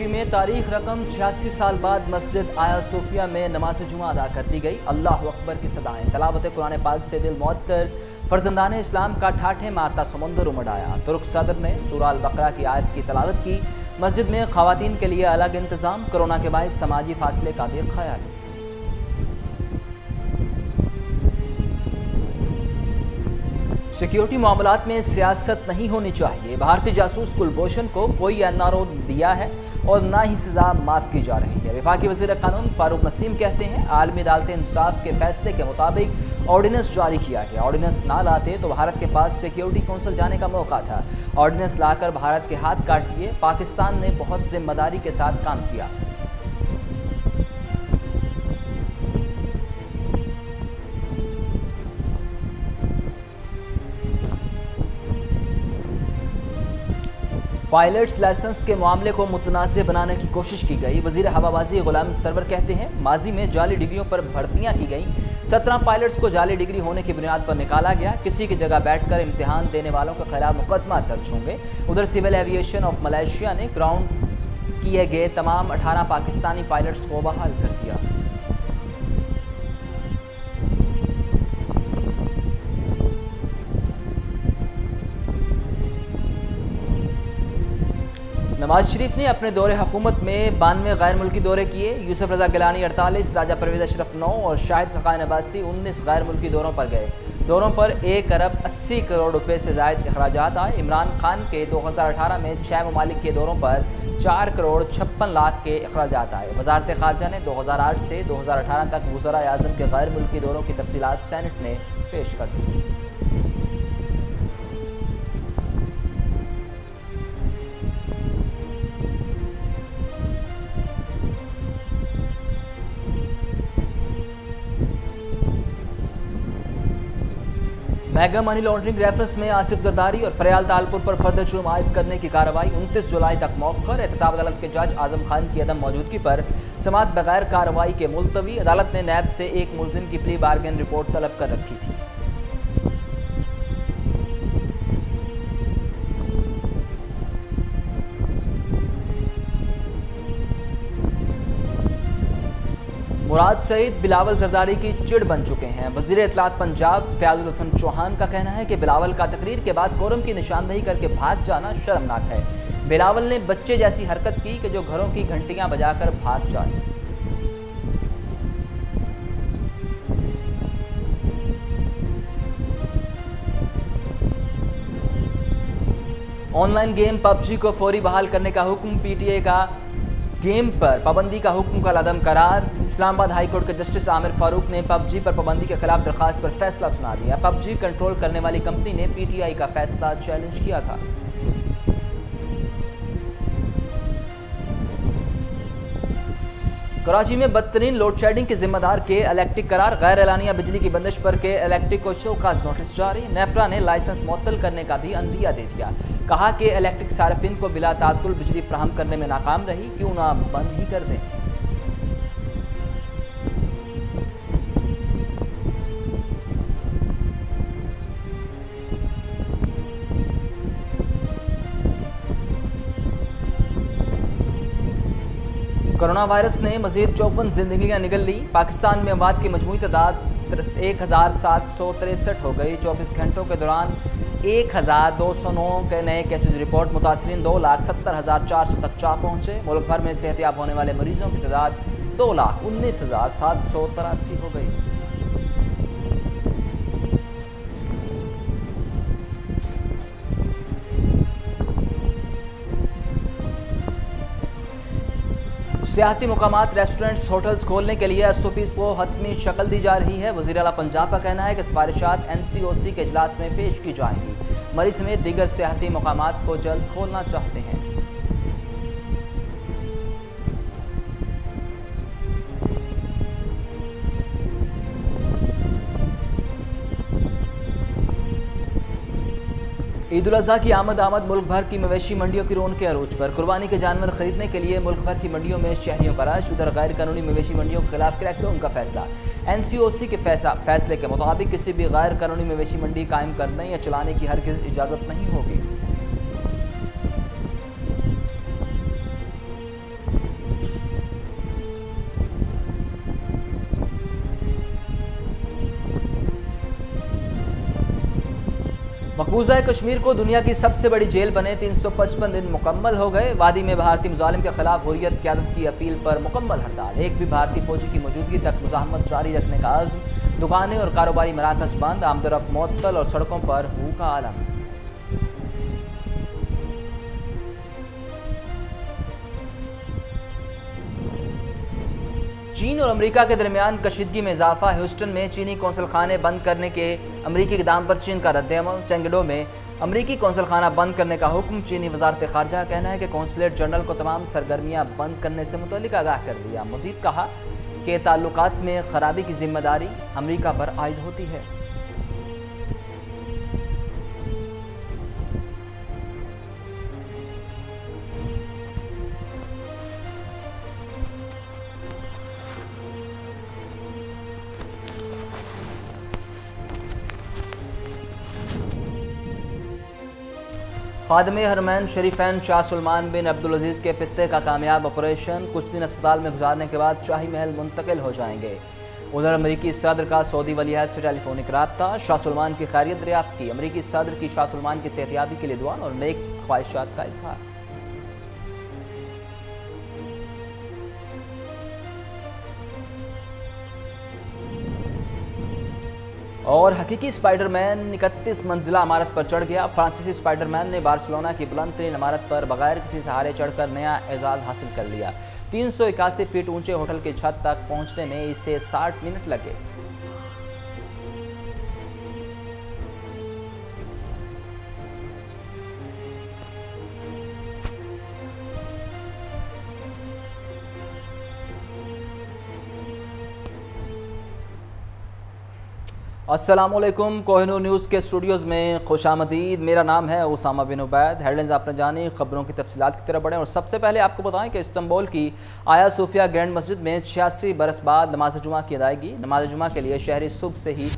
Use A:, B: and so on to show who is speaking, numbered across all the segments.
A: तुर्की में तारीख रकम 86 साल बाद मस्जिद आया सोफिया में नमाज जुमा अदा कर दी गई। अल्लाह अकबर की सदाएं, तलावत कुरान पाक से दिल मुअत्तर, फर्जंदान इस्लाम का ठाठे मारता समुंदर उमड़ आया। तुर्क सदर ने सूरह अल बकरा की आयत की तलावत की। मस्जिद में खवातीन के लिए अलग इंतजाम, कोरोना के बायस समाजी फासले का भी ख्याल। सिक्योरिटी मामलात में सियासत नहीं होनी चाहिए। भारतीय जासूस कुलभूषण को कोई एनआरओ दिया है और ना ही सजा माफ की जा रही है। वफाकी वज़ीर कानून फारूक नसीम कहते हैं, आलमी अदालत इंसाफ के फैसले के मुताबिक ऑर्डिनेंस जारी किया गया। ऑर्डिनेंस ना लाते तो भारत के पास सिक्योरिटी काउंसिल जाने का मौका था। ऑर्डिनेंस लाकर भारत के हाथ काट लिए। पाकिस्तान ने बहुत जिम्मेदारी के साथ काम किया। पायलट्स लाइसेंस के मामले को मुतनाज़ बनाने की कोशिश की गई। वजीर हवाबाजी गुलाम सरवर कहते हैं, माजी में जाली डिग्रियों पर भर्तियां की गई। 17 पायलट्स को जाली डिग्री होने की बुनियाद पर निकाला गया। किसी की जगह बैठकर इम्तिहान देने वालों के खिलाफ मुकदमा दर्ज होंगे। उधर सिविल एविएशन ऑफ मलेशिया ने ग्राउंड किए गए तमाम 18 पाकिस्तानी पायलट्स को बहाल कर दिया। नवाज शरीफ ने अपने दौरे हुकूमत में 92 गैर मुल्की दौरे किए। यूसुफ रजा गिलानी 48, राजा परवेज अशरफ 9 और शाहिद खकान अब्बासी 19 गैर मुल्की दौरों पर गए। दौरों पर 1 अरब 80 करोड़ रुपए से ज़ायद अखराजात आए। इमरान खान के 2018 में 6 ममालिक के दौरों पर 4 करोड़ 56 लाख के अखराजात आए। वजारत खारजा ने 2008 से 2018 तक वज़राए आज़म के गैर मुल्की दौरों की तफसीलात सेनेट में पेश कर दी। मेगा मनी लॉन्ड्रिंग रेफरेंस में आसिफ जरदारी और फरियाल तालपुर पर फर्द जुर्म आयद करने की कार्रवाई 29 जुलाई तक मौखर। एहतसाब अदालत के जज आजम खान की अदम मौजूदगी पर समाअत बगैर कार्रवाई के मुलतवी। अदालत ने नैब से एक मुलजिम की प्ली बार्गेन रिपोर्ट तलब कर रखी थी। मुराद सईद बिलावल जरदारी की चिड़ बन चुके हैं। वजीर इत्तलात पंजाब फयाजुल हसन चौहान का कहना है कि बिलावल का तकरीर के बाद कोरम की निशानदही करके भाग जाना शर्मनाक है। बिलावल ने बच्चे जैसी हरकत की कि जो घरों की घंटियां बजाकर भाग जाए। ऑनलाइन गेम पबजी को फौरी बहाल करने का हुक्म। पीटीए का गेम पर पाबंदी का हुक्म का लदम करार। इस्लामाबाद हाईकोर्ट के जस्टिस आमिर फारूक ने पबजी पर पाबंदी के खिलाफ दरखास्त पर फैसला सुना दिया। पबजी कंट्रोल करने वाली कंपनी ने पीटीआई का फैसला चैलेंज किया था। कराची में बदतरीन लोड शेडिंग के जिम्मेदार के इलेक्ट्रिक करार। गैर एलानिया बिजली की बंदिश पर के इलेक्ट्रिक को शोकाज नोटिस जारी। नेपरा ने लाइसेंस मुअत्तल करने का भी अंदिया दे दिया। कहा कि इलेक्ट्रिक सार्फिन को बिला तात्तुल बिजली फराहम करने में नाकाम रही, क्यों ना बंद ही कर दें। कोरोना वायरस ने मजीद 54 जिंदगियां निगल ली। पाकिस्तान में अमवात की मजमूई तादाद 1763 हो गई। 24 घंटों के दौरान 1209 के नए केसेज रिपोर्ट। मुतासरीन 2,70,400 तक जा पहुंचे। मुल्क भर में सेहतियाब होने वाले मरीजों की तादाद 2,19,783 हो गई। सियाहती मुकामात, रेस्टोरेंट्स, होटल्स खोलने के लिए एसओपीज़ को हतमी शक्ल दी जा रही है। वज़ीर आला पंजाब का कहना है कि सिफारिशात एनसीओसी के इजलास में पेश की जाएंगी। मरी समेत दीगर सियाहती मुकामात को जल्द खोलना चाहते हैं। ईद उल अज़हा की आमद मुल्क भर की मवेशी मंडियों की रौनक के अरूज पर। कुर्बानी के जानवर खरीदने के लिए मुल्क भर की मंडियों में शहरियों का रश। उधर गैर कानूनी मवेशी मंडियों के खिलाफ क्रैकडाउन का फैसला। एनसीओसी के फैसले के मुताबिक किसी भी गैर कानूनी मवेशी मंडी कायम करने या चलाने की हरगिज़ इजाज़त नहीं होगी। मकबूजा कश्मीर को दुनिया की सबसे बड़ी जेल बने 355 दिन मुकम्मल हो गए। वादी में भारतीय मुजालिम के खिलाफ हुर्रियत क़यादत की अपील पर मुकम्मल हड़ताल। एक भी भारतीय फौजी की मौजूदगी तक मुज़ाहमत जारी रखने का आज़्म। दुकानें और कारोबारी मराकज़ बंद, आमदरफ्त मुअत्तल और सड़कों पर हू का आलम। चीन और अमेरिका के दरमियान कशीदगी में इजाफा। ह्यूस्टन में चीनी कौंसल खाने बंद करने के अमेरिकी इक़दाम पर चीन का रद्द-ए-अमल। चेंगडो में अमेरिकी कौंसल खाना बंद करने का हुक्म। चीनी वजारत ख़ारजा का कहना है कि कौंसलेट जनरल को तमाम सरगर्मियाँ बंद करने से मुतल्लिक आगाह कर दिया। मज़ीद कहा कि ताल्लुकात में खराबी की जिम्मेदारी अमेरिका पर आयद होती है। खादमे हरमैन शरीफैन शाह सलमान बिन अब्दुल अजीज़ के पित्ते का कामयाब ऑपरेशन। कुछ दिन अस्पताल में गुजारने के बाद शाही महल मुंतकिल हो जाएंगे। उधर अमरीकी सदर का सऊदी वलीअहद से टेलीफोनिक रब्ता। शाह सलमान की खैरियत दरियाफ्त की। अमरीकी सदर की शाह सलमान की सेहतयाबी के लिए दुआ और नेक ख्वाहिशात का इजहार। और हकीकी स्पाइडरमैन 31 मंजिला इमारत पर चढ़ गया। फ्रांसीसी स्पाइडरमैन ने बार्सिलोना की बुलंद तरीन इमारत पर बगैर किसी सहारे चढ़कर नया एजाज़ हासिल कर लिया। 381 फीट ऊंचे होटल की छत तक पहुंचने में इसे 60 मिनट लगे। अस्सलामुअलैकुम, कोहिनूर न्यूज़ के स्टूडियोज़ में खुशामदीद। मेरा नाम है उसामा बिन उबैद। हेडलाइंस आपने जानी, खबरों की तफसीलात की तरफ बढ़ें और सबसे पहले आपको बताएं कि इस्तांबुल की आया सूफिया ग्रैंड मस्जिद में 86 बरस बाद नमाज जुमा की अदायगी। नमाज जुमा के लिए शहरी सुबह से ही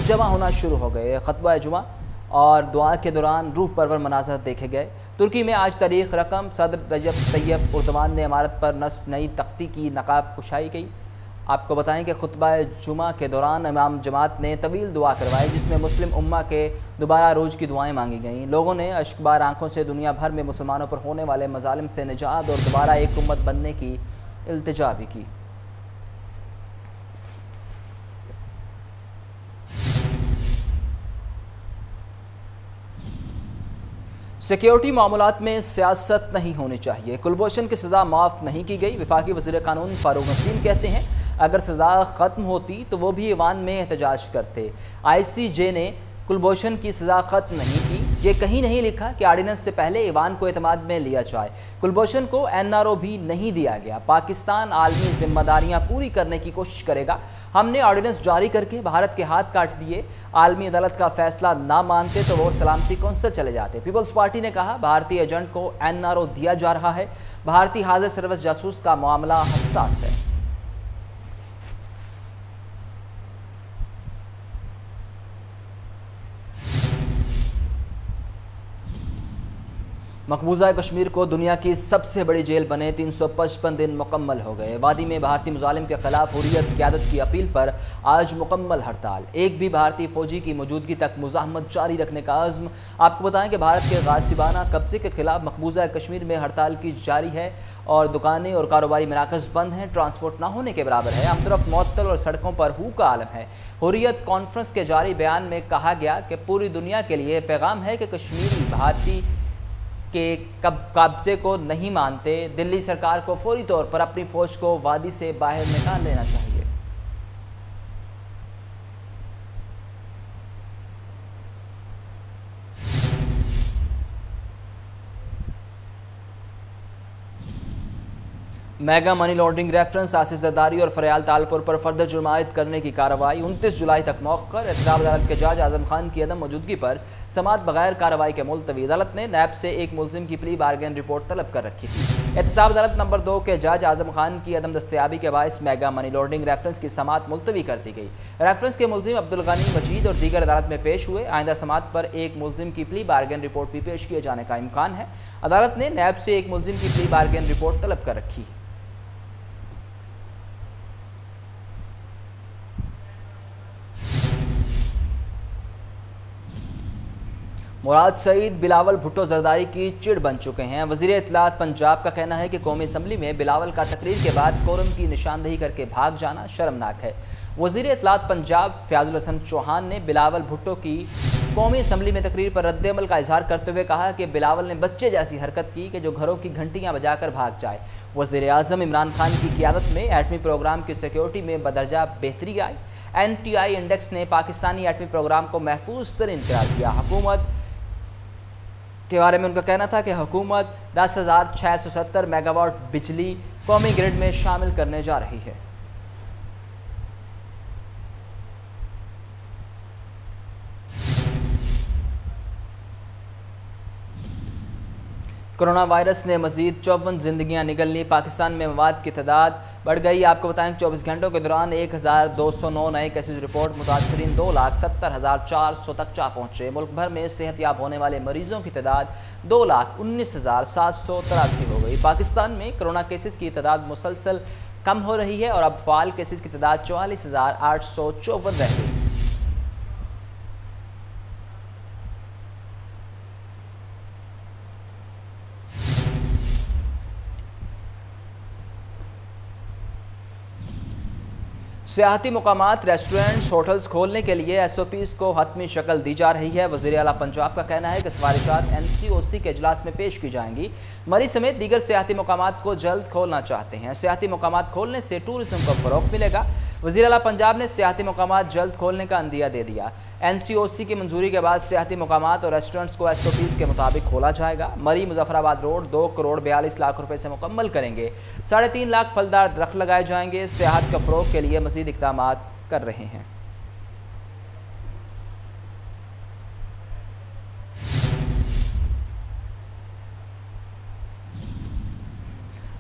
A: जमा होना शुरू हो गए। खुतबा जुमा और दुआ के दौरान रूह परवर मनाज़र देखे गए। तुर्की में आज तारीख रकम सदर रजब तैयब उर्दवान ने इमारत पर नस्ब नई तख्ती की नकाब कुशाई गई। आपको बताएं कि खुतबा जुमा के दौरान इमाम जमात ने तवील दुआ करवाई, जिसमें मुस्लिम उम्मा के दोबारा रोज की दुआएं मांगी गईं। लोगों ने अश्कबार आंखों से दुनिया भर में मुसलमानों पर होने वाले मजालिम से निजात और दोबारा एक उम्मत बनने की इल्तिजा भी की। सिक्योरिटी मामलात में सियासत नहीं होनी चाहिए। कुलभूषण की सज़ा माफ़ नहीं की गई। वफाकी वज़ीर कानून फारूक नसीम कहते हैं अगर सज़ा ख़त्म होती तो वो भी ईवान में एहतजाज करते। ICJ ने कुलभूषण की सज़ा ख़त्म नहीं की। ये कहीं नहीं लिखा कि आर्डिनेंस से पहले ईवान को एतमाद में लिया जाए। कुलभूषण को NRO भी नहीं दिया गया। पाकिस्तान आलमी जिम्मेदारियां पूरी करने की कोशिश करेगा। हमने ऑर्डिनेंस जारी करके भारत के हाथ काट दिए। आलमी अदालत का फैसला ना मानते तो वो सलामती कौंसिल चले जाते। पीपल्स पार्टी ने कहा भारतीय एजेंट को NRO दिया जा रहा है। भारतीय हाजिर सर्विस जासूस का मामला हसास है। मकबूजा कश्मीर को दुनिया की सबसे बड़ी जेल बने 355 दिन मुकम्मल हो गए। वादी में भारतीय मुजालिम के खिलाफ हुर्रियत क़यादत की अपील पर आज मुकम्मल हड़ताल। एक भी भारतीय फौजी की मौजूदगी तक मुज़ाहमत जारी रखने का आज़्म। आपको बताएं कि भारत के गासिबाना कब्जे के खिलाफ मकबूजा कश्मीर में हड़ताल की जारी है और दुकानें और कारोबारी मराकज़ बंद हैं। ट्रांसपोर्ट ना होने के बराबर है। आमतरफ मुअत्तल और सड़कों पर हू का आलम है। हुर्रियत कॉन्फ्रेंस के जारी बयान में कहा गया कि पूरी दुनिया के लिए पैगाम है कि कश्मीरी भारतीय के कब्जे को नहीं मानते। दिल्ली सरकार को फौरी तौर पर अपनी फौज को वादी से बाहर निकाल लेना चाहिए। Mega money laundering reference Asif Zardari और फरयाल तालपुर पर फर्द जुर्म आयद करने की कार्रवाई 29 जुलाई तक मौखर। एहतसाब अदालत के जज आजम खान की अदम मौजूदगी पर समात बगैर कार्रवाई के मुलतवी। अदालत ने नैब से एक मुलजिम की प्ली बार्गेन रिपोर्ट तलब कर रखी थी। एहतसाब अदालत नंबर 2 के जज आजम खान की अदम दस्तयाबी के बायस मेगा मनी लॉन्ड्रिंग रेफरेंस की समात मुलतवी कर दी गई। रेफरेंस के मुलजिम अब्दुल गनी मजीद और दीगर अदालत में पेश हुए। आइंदा समात पर एक मुलजिम की प्ली बार्गेन रिपोर्ट भी पेश किए जाने का इम्कान है। अदालत ने नैब से एक मुलजिम की प्ली बार्गेन रिपोर्ट तलब कर रखी है। मुराद सईद बिलावल भुट्टो जरदारी की चिड़ बन चुके हैं। वज़ीर इत्तलात पंजाब का कहना है कि कौमी असम्बली में बिलावल का तकरीर के बाद कोरम की निशानदेही करके भाग जाना शर्मनाक है। वज़ीर इत्तलात पंजाब फयाजुल हसन चौहान ने बिलावल भुट्टो की कौमी असम्बली में तकरीर पर रद्द-ए-अमल का इजहार करते हुए कहा कि बिलावल ने बच्चे जैसी हरकत की कि जो घरों की घंटियाँ बजाकर भाग जाए। वज़ीर आज़म इमरान खान की क़ियादत में एटमी प्रोग्राम की सिक्योरिटी में बदरजा बेहतरी आई। NTI इंडेक्स ने पाकिस्तानी एटमी प्रोग्राम को महफूज तरीन करार दिया। हुकूमत के बारे में उनका कहना था कि हुकूमत 10,670 मेगावाट बिजली कौमी ग्रिड में शामिल करने जा रही है। कोरोना वायरस ने मजीद 54 जिंदगियां निगल ली। पाकिस्तान में मवात की तादाद बढ़ गई। आपको बताएं 24 घंटों के दौरान 1,209 नए केसेज रिपोर्ट, मुतासरीन 2,70,400 तक जा पहुँचे। मुल्क भर में सेहतयाब होने वाले मरीजों की तादाद 2,19,783 हो गई। पाकिस्तान में कोरोना केसेज की तादाद मुसलसल कम हो रही है और अब फाल केसेज की तादाद 44,854 रह गई। सियाहती मकामात, रेस्टोरेंट्स, होटल्स खोलने के लिए SOPs को हतमी शक्ल दी जा रही है। वज़ीर आला पंजाब का कहना है कि सिफारिशात NCOC के इजलास में पेश की जाएंगी। मरी समेत दीगर सियाहती मकामात को जल्द खोलना चाहते हैं। सियाहती मकामात खोलने से टूरिज्म को फ़रोग़ मिलेगा। वज़ीर आला पंजाब ने सियाहती मकामात जल्द खोलने का अंदिया दे दिया। NCOC की मंजूरी के बाद सियाहती मकामात और रेस्टोरेंट्स को SOPs के मुताबिक खोला जाएगा। मरी मुजफ्फराबाद रोड 2 करोड़ 42 लाख रुपए से मुकम्मल करेंगे। 3.5 लाख फलदार दरख्त लगाए जाएंगे। सियाहत का फ़रोग़ के लिए मज़ीद इक़दाम कर रहे हैं।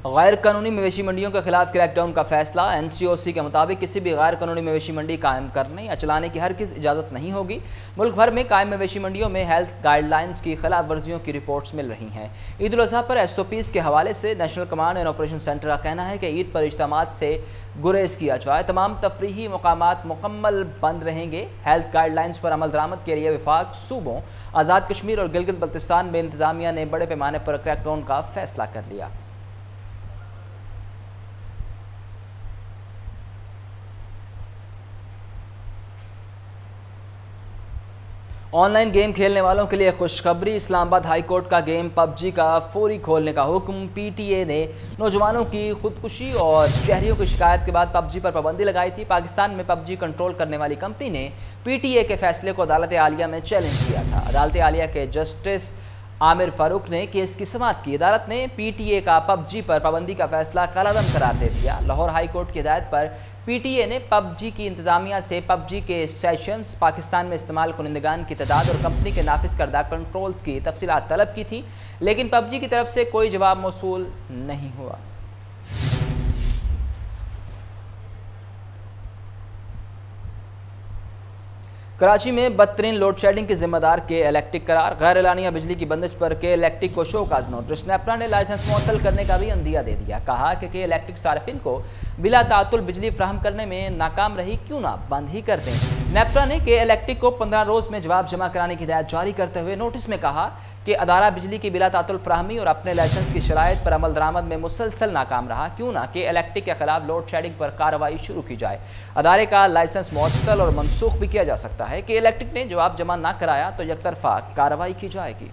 A: गैर कानूनी मवेशी मंडियों के खिलाफ क्रैकडाउन का फैसला। NCOC के मुताबिक किसी भी गैर कानूनी मवेशी मंडी कायम करने या चलाने की हरगिज़ इजाज़त नहीं होगी। मुल्क भर में कायम मवेशी मंडियों में हेल्थ गाइडलाइंस की खिलाफ वर्जियों की रिपोर्ट्स मिल रही हैं। ईद उल अज़हा पर SOPs के हवाले से national command and operation centre का कहना है कि ईद पर इज्तिमात से गुरेज किया जाए। तमाम तफरीही मकामात मुकम्मल बंद रहेंगे। हेल्थ गाइडलाइंस पर अमल दरामद के लिए विफाक सूबों आज़ाद कश्मीर और गिलगित बल्तिस्तान में इंतजामिया ने बड़े पैमाने पर क्रैकडाउन का फैसला कर लिया। ऑनलाइन गेम खेलने वालों के लिए खुशखबरी। इस्लामाबाद हाई कोर्ट का गेम PUBG का फौरी खोलने का हुक्म। PTA ने नौजवानों की खुदकुशी और शहरियों की शिकायत के बाद PUBG पर पाबंदी लगाई थी। पाकिस्तान में PUBG कंट्रोल करने वाली कंपनी ने PTA के फैसले को अदालत आलिया में चैलेंज किया था। अदालत आलिया के जस्टिस आमिर फारूक ने केस की समाअत की। अदालत ने PTA का PUBG पर पाबंदी का फैसला कलादम करार दे दिया। लाहौर हाई कोर्ट की हिदायत पर PTA ने PUBG की इंतजामिया से PUBG के सेशंस, पाकिस्तान में इस्तेमाल कुनिंदगान की तादाद और कंपनी के नाफिज करदा कंट्रोल्स की तफसीलात तलब की थी, लेकिन PUBG की तरफ से कोई जवाब मौसूल नहीं हुआ। कराची में बदतरीन लोड शेडिंग के जिम्मेदार के इलेक्ट्रिक करार। गैर एलानिया बिजली की बंदिश पर के इलेक्ट्रिक को शोकाज नोटिस। नेपरा ने लाइसेंस मुअत्तल करने का भी अंदिया दे दिया। कहा कि के इलेक्ट्रिक सार्फिन को बिला तातुल बिजली फ्राहम करने में नाकाम रही, क्यों ना बंद ही कर दें। नेपरा ने के इलेक्ट्रिक को 15 रोज़ में जवाब जमा कराने की हिदायत जारी करते हुए नोटिस में कहा कि अदारा बिजली की बिला तातुल फ्राहमी और अपने लाइसेंस की शराइत पर अमल दरामद में मुसलसल नाकाम रहा, क्यों ना कि इलेक्ट्रिक के खिलाफ लोड शेडिंग पर कार्रवाई शुरू की जाए। अदारे का लाइसेंस मुअत्तल और मनसूख भी किया जा सकता है कि इलेक्ट्रिक ने जवाब जमा ना कराया तो यकतरफा कार्रवाई की जाएगी।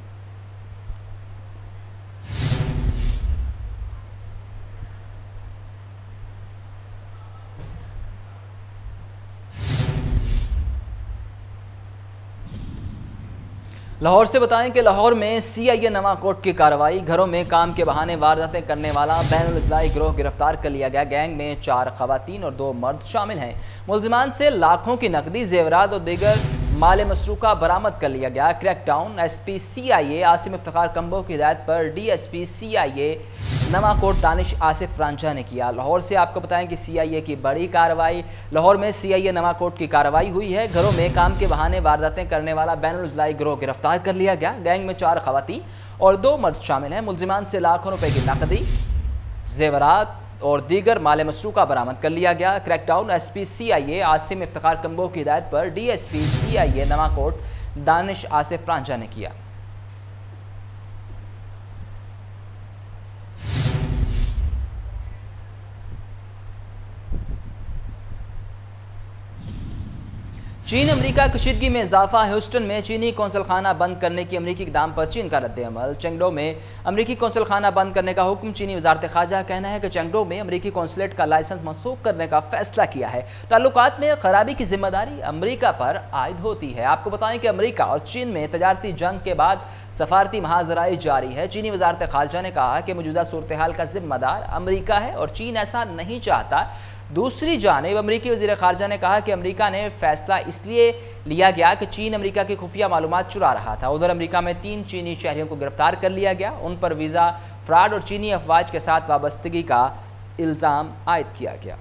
A: लाहौर से बताएं कि लाहौर में CIA नवाकोट की कार्रवाई। घरों में काम के बहाने वारदातें करने वाला बैनुल इस्लाही गिरोह गिरफ्तार कर लिया गया। गैंग में 4 खवातीन और 2 मर्द शामिल हैं। मुलजिमान से लाखों की नकदी, जेवरात और दीगर माल मसरूका बरामद कर लिया गया। Crackdown SP CIA Asim Iftikhar combo की हिदायत पर DSP CIA नवाकोट दानिश आसिफ रांझा ने किया। लाहौर से आपको बताएं कि CIA की बड़ी कार्रवाई। लाहौर में CIA नवाकोट की कार्रवाई हुई है। घरों में काम के बहाने वारदातें करने वाला बैनुल इस्लाही गिरोह गिरफ्तार कर लिया गया। गैंग में 4 खवातीन और 2 मर्द शामिल हैं। मुलजिमान से लाखों रुपए की नकदी, जेवरात और दीगर माल मसरूका बरामद कर लिया गया। Crackdown SP CIA Asim Iftikhar combo की हिदायत पर DSP CIA नवाकोट दानिश आसिफ रांझा ने किया। चीन अमेरिका कशीदगी में इजाफा। ह्यूस्टन में चीनी कौंसलखाना बंद करने की अमेरिकी इक़दाम पर चीन का रद्द-ए-अमल। चेंगडो में अमेरिकी कौंसलखाना बंद करने का हुक्म। चीनी वजारत ख़ारजा का कहना है कि चेंगडो में अमेरिकी कौंसलेट का लाइसेंस मनसूख करने का फैसला किया है। ताल्लुकात में खराबी की जिम्मेदारी अमेरिका पर आयद होती है। आपको बताएं कि अमेरिका और चीन में तजारती जंग के बाद सफारती महाजराई जारी है। चीनी वजारत ख़ारजा ने कहा कि मौजूदा सूरत हाल का जिम्मेदार अमेरिका है और चीन ऐसा नहीं चाहता। दूसरी जानिब अमेरिकी वज़ीर ख़ारजा ने कहा कि अमेरिका ने फैसला इसलिए लिया गया कि चीन अमेरिका की खुफिया मालूमात चुरा रहा था। उधर अमेरिका में 3 चीनी शहरियों को गिरफ्तार कर लिया गया। उन पर वीज़ा फ्रॉड और चीनी अफवाज के साथ वाबस्तगी का इल्ज़ाम आयद किया गया।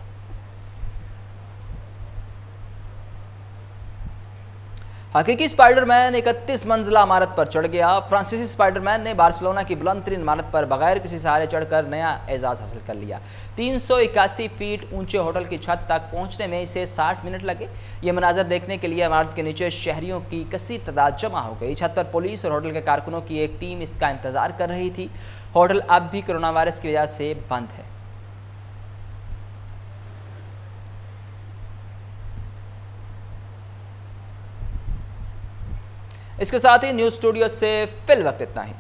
A: हकीकी स्पाइडरमैन 31 मंजिला इमारत पर चढ़ गया। फ्रांसीसी स्पाइडरमैन ने बार्सिलोना की बुलंद तरीन इमारत पर बगैर किसी सहारे चढ़कर नया एजाज़ हासिल कर लिया। 381 फीट ऊंचे होटल की छत तक पहुंचने में इसे 60 मिनट लगे। ये मनाजर देखने के लिए इमारत के नीचे शहरियों की कसी तादाद जमा हो गई। छत पर पुलिस और होटल के कारकुनों की एक टीम इसका इंतजार कर रही थी। होटल अब भी कोरोना वायरस की वजह से बंद है। इसके साथ ही न्यूज़ स्टूडियो से फिल वक्त इतना ही।